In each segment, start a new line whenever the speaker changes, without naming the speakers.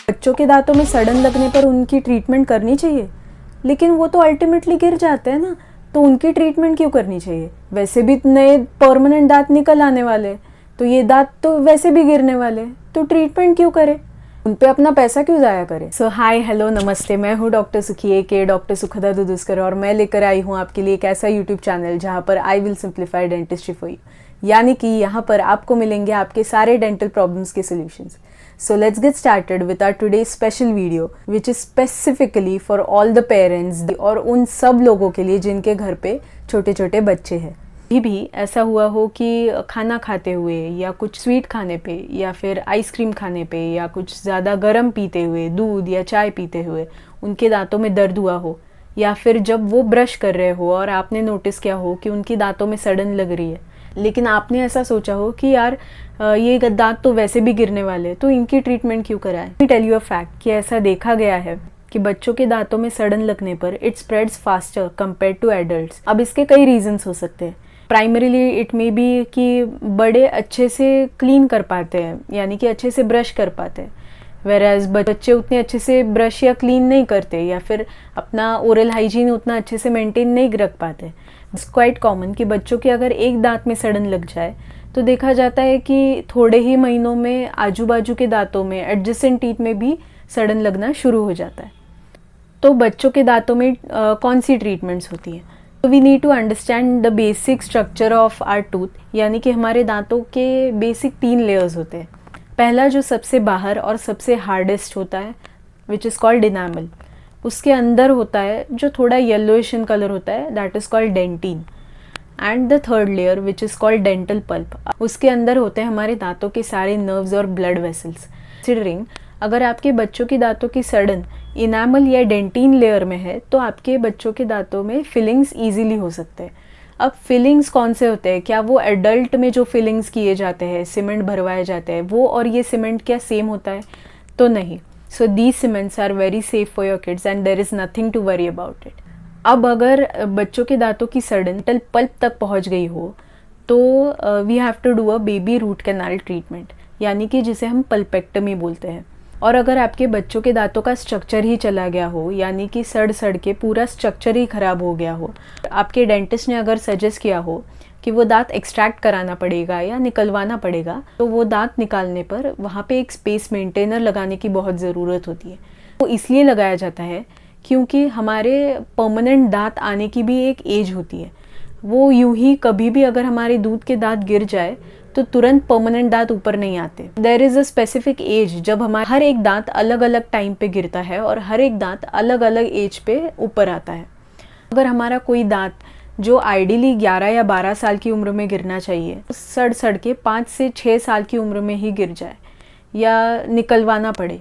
बच्चों के दांतों में सड़न लगने पर उनकी ट्रीटमेंट करनी चाहिए, लेकिन वो तो अल्टीमेटली गिर जाते हैं ना, तो उनकी ट्रीटमेंट क्यों करनी चाहिए? वैसे भी नए परमानेंट दांत निकल आने वाले, तो ये दांत तो वैसे भी गिरने वाले, तो ट्रीटमेंट क्यों करें? उन पे अपना पैसा क्यों ज़ाया करें? सो हाय हेलो नमस्ते, मैं हूँ डॉक्टर सुखी के डॉक्टर सुखदा दुदुस्कर, और मैं लेकर आई हूँ आपके लिए एक ऐसा यूट्यूब चैनल जहाँ पर I will simplify dentistry for you, यानी कि यहाँ पर आपको मिलेंगे आपके सारे डेंटल प्रॉब्लम्स के solutions. So let's get started with our today's special video, which is specifically for all the parents और उन सब लोगों के लिए जिनके घर पे छोटे छोटे बच्चे हैं. भी ऐसा हुआ हो कि खाना खाते हुए या कुछ स्वीट खाने पे या फिर आइसक्रीम खाने पे या कुछ ज़्यादा गर्म पीते हुए, दूध या चाय पीते हुए उनके दांतों में दर्द हुआ हो, या फिर जब वो ब्रश कर रहे हो और आपने नोटिस किया हो कि उनकी दांतों में सड़न लग रही है, लेकिन आपने ऐसा सोचा हो कि यार ये दांत तो वैसे भी गिरने वाले, तो इनकी ट्रीटमेंट क्यों कराएं? I tell you a fact कि ऐसा देखा गया है कि बच्चों के दांतों में सड़न लगने पर it spreads faster compare to adults. अब इसके कई रीजंस हो सकते हैं. प्राइमरीली इट मे बी कि बड़े अच्छे से क्लीन कर पाते हैं, यानी कि अच्छे से ब्रश कर पाते हैं, वेराज बच्चे उतने अच्छे से ब्रश या क्लीन नहीं करते, या फिर अपना ओरल हाइजीन उतना अच्छे से मेंटेन नहीं रख पाते. इट्स क्वाइट कॉमन कि बच्चों के अगर एक दांत में सड़न लग जाए तो देखा जाता है कि थोड़े ही महीनों में आजू बाजू के दांतों में, एडजेसेंट टीथ में भी सड़न लगना शुरू हो जाता है. तो बच्चों के दांतों में कौन सी ट्रीटमेंट्स होती हैं? तो we need to understand the basic structure of our tooth, यानी कि हमारे दांतों के बेसिक 3 लेयर्स होते हैं. पहला जो सबसे बाहर और सबसे हार्डेस्ट होता है, विच इज़ कॉल्ड इनामल. उसके अंदर होता है जो थोड़ा येलोइश इन कलर होता है, that is called dentin. And the third layer which is called dental pulp. उसके अंदर होते हैं हमारे दांतों के सारे नर्व्स और ब्लड वेसल्स. कंसिडरिंग अगर आपके बच्चों की दांतों की सड़न इनामल या डेंटिन लेयर में है, तो आपके बच्चों के दांतों में फिलिंग्स ईजिली हो सकते हैं. अब फिलिंग्स कौन से होते हैं? क्या वो एडल्ट में जो फिलिंग्स किए जाते हैं, सीमेंट भरवाए जाते हैं, वो और ये सीमेंट क्या सेम होता है? तो नहीं. So these cements are very safe for your kids and there is nothing to worry about it. अब अगर बच्चों के दांतों की सड़न डेंटल पल्प तक पहुंच गई हो, तो we have to do a baby root canal treatment, यानी कि जिसे हम पल्पेक्टमी बोलते हैं. और अगर आपके बच्चों के दांतों का स्ट्रक्चर ही चला गया हो, यानी कि सड़ के पूरा स्ट्रक्चर ही ख़राब हो गया हो, आपके डेंटिस्ट ने अगर सजेस्ट किया हो कि वो दांत एक्सट्रैक्ट कराना पड़ेगा या निकलवाना पड़ेगा, तो वो दांत निकालने पर वहाँ पे एक स्पेस मेंटेनर लगाने की बहुत ज़रूरत होती है. वो इसलिए लगाया जाता है क्योंकि हमारे परमानेंट दांत आने की भी एक एज होती है. वो यूं ही कभी भी अगर हमारे दूध के दांत गिर जाए तो तुरंत परमानेंट दांत ऊपर नहीं आते. There is a specific age जब हमारा हर एक दांत अलग अलग टाइम पे गिरता है और हर एक दांत अलग अलग एज पे ऊपर आता है. अगर हमारा कोई दांत जो आइडियली 11 या 12 साल की उम्र में गिरना चाहिए, सड़ के 5 से 6 साल की उम्र में ही गिर जाए या निकलवाना पड़े,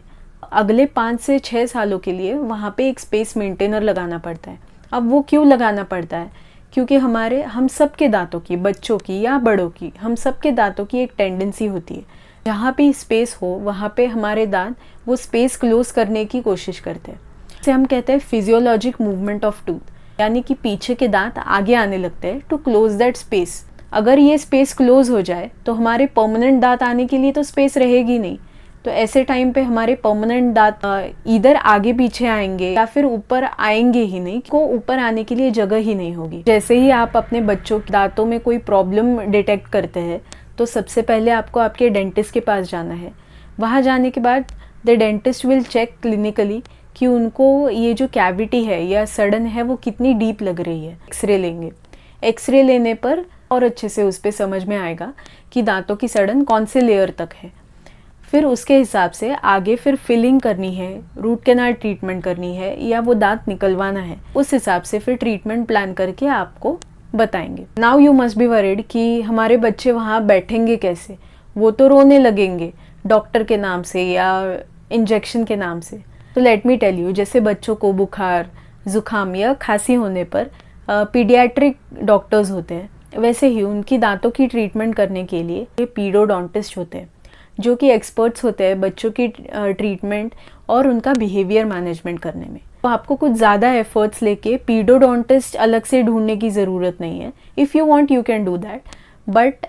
अगले 5 से 6 सालों के लिए वहाँ पे एक स्पेस मेंटेनर लगाना पड़ता है. अब वो क्यों लगाना पड़ता है? क्योंकि हम सब के दांतों की, बच्चों की या बड़ों की, हम सब के दांतों की एक टेंडेंसी होती है, जहाँ पे स्पेस हो वहाँ पे हमारे दांत वो स्पेस क्लोज करने की कोशिश करते हैं. इसे हम कहते हैं फिजियोलॉजिक मूवमेंट ऑफ टूथ, यानी कि पीछे के दांत आगे आने लगते हैं टू क्लोज दैट स्पेस. अगर ये स्पेस क्लोज हो जाए तो हमारे परमानेंट दांत आने के लिए तो स्पेस रहेगी नहीं. तो ऐसे टाइम पे हमारे परमानेंट दांत इधर आगे पीछे आएंगे या फिर ऊपर आएंगे ही नहीं, को ऊपर आने के लिए जगह ही नहीं होगी. जैसे ही आप अपने बच्चों के दांतों में कोई प्रॉब्लम डिटेक्ट करते हैं, तो सबसे पहले आपको आपके डेंटिस्ट के पास जाना है. वहाँ जाने के बाद the dentist will check clinically कि उनको ये जो कैविटी है या सड़न है वो कितनी डीप लग रही है. एक्सरे लेंगे. एक्सरे लेने पर और अच्छे से उस पर समझ में आएगा कि दांतों की सड़न कौन से लेयर तक है. फिर उसके हिसाब से आगे फिर फिलिंग करनी है, रूट कैनाल ट्रीटमेंट करनी है या वो दांत निकलवाना है, उस हिसाब से फिर ट्रीटमेंट प्लान करके आपको बताएंगे. Now you must be worried कि हमारे बच्चे वहाँ बैठेंगे कैसे? वो तो रोने लगेंगे डॉक्टर के नाम से या इंजेक्शन के नाम से. तो लेट मी टेल यू, जैसे बच्चों को बुखार, जुकाम या खांसी होने पर पीडियाट्रिक डॉक्टर्स होते हैं, वैसे ही उनकी दांतों की ट्रीटमेंट करने के लिए पीडोडोंटिस्ट होते हैं, जो कि एक्सपर्ट्स होते हैं बच्चों की ट्रीटमेंट और उनका बिहेवियर मैनेजमेंट करने में. तो आपको कुछ ज़्यादा एफर्ट्स लेके पीडोडोंटिस्ट अलग से ढूंढने की ज़रूरत नहीं है. If you want you can do that, but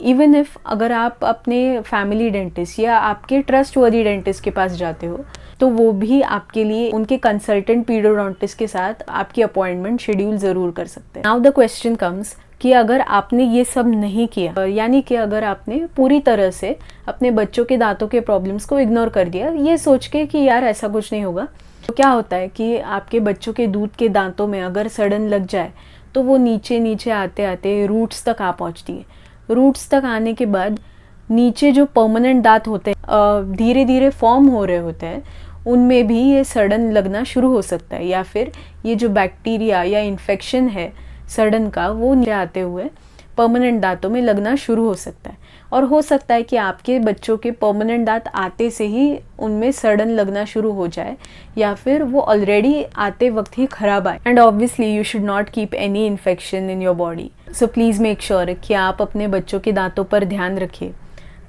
even if अगर आप अपने फैमिली डेंटिस्ट या आपके ट्रस्ट वर्दी डेंटिस्ट के पास जाते हो तो वो भी आपके लिए उनके कंसल्टेंट पीरियोडोंटिस्ट के साथ आपकी अपॉइंटमेंट शेड्यूल ज़रूर कर सकते हैं। नाउ द क्वेश्चन कम्स कि अगर आपने ये सब नहीं किया, यानी कि अगर आपने पूरी तरह से अपने बच्चों के दांतों के प्रॉब्लम्स को इग्नोर कर दिया ये सोच के कि यार ऐसा कुछ नहीं होगा, तो क्या होता है कि आपके बच्चों के दूध के दांतों में अगर सड़न लग जाए तो वो नीचे नीचे आते आते रूट्स तक आ पहुंचती है। रूट्स तक आने के बाद नीचे जो परमानेंट दांत होते हैं धीरे धीरे फॉर्म हो रहे होते हैं, उनमें भी ये सड़न लगना शुरू हो सकता है, या फिर ये जो बैक्टीरिया या इन्फेक्शन है सड़न का वो नीचे आते हुए परमानेंट दांतों में लगना शुरू हो सकता है। और हो सकता है कि आपके बच्चों के परमानेंट दांत आते से ही उनमें सड़न लगना शुरू हो जाए, या फिर वो ऑलरेडी आते वक्त ही खराब आए। And obviously you should not keep any infection in your body. So please make sure कि आप अपने बच्चों के दांतों पर ध्यान रखिए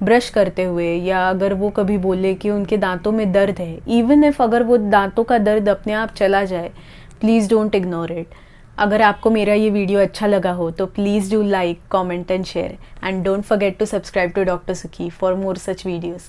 ब्रश करते हुए, या अगर वो कभी बोले कि उनके दांतों में दर्द है, इवन इफ अगर वो दांतों का दर्द अपने आप चला जाए, प्लीज़ डोंट इग्नोर इट। अगर आपको मेरा ये वीडियो अच्छा लगा हो तो please do like, comment and share, and don't forget to subscribe to doctor Sukhi for more such videos.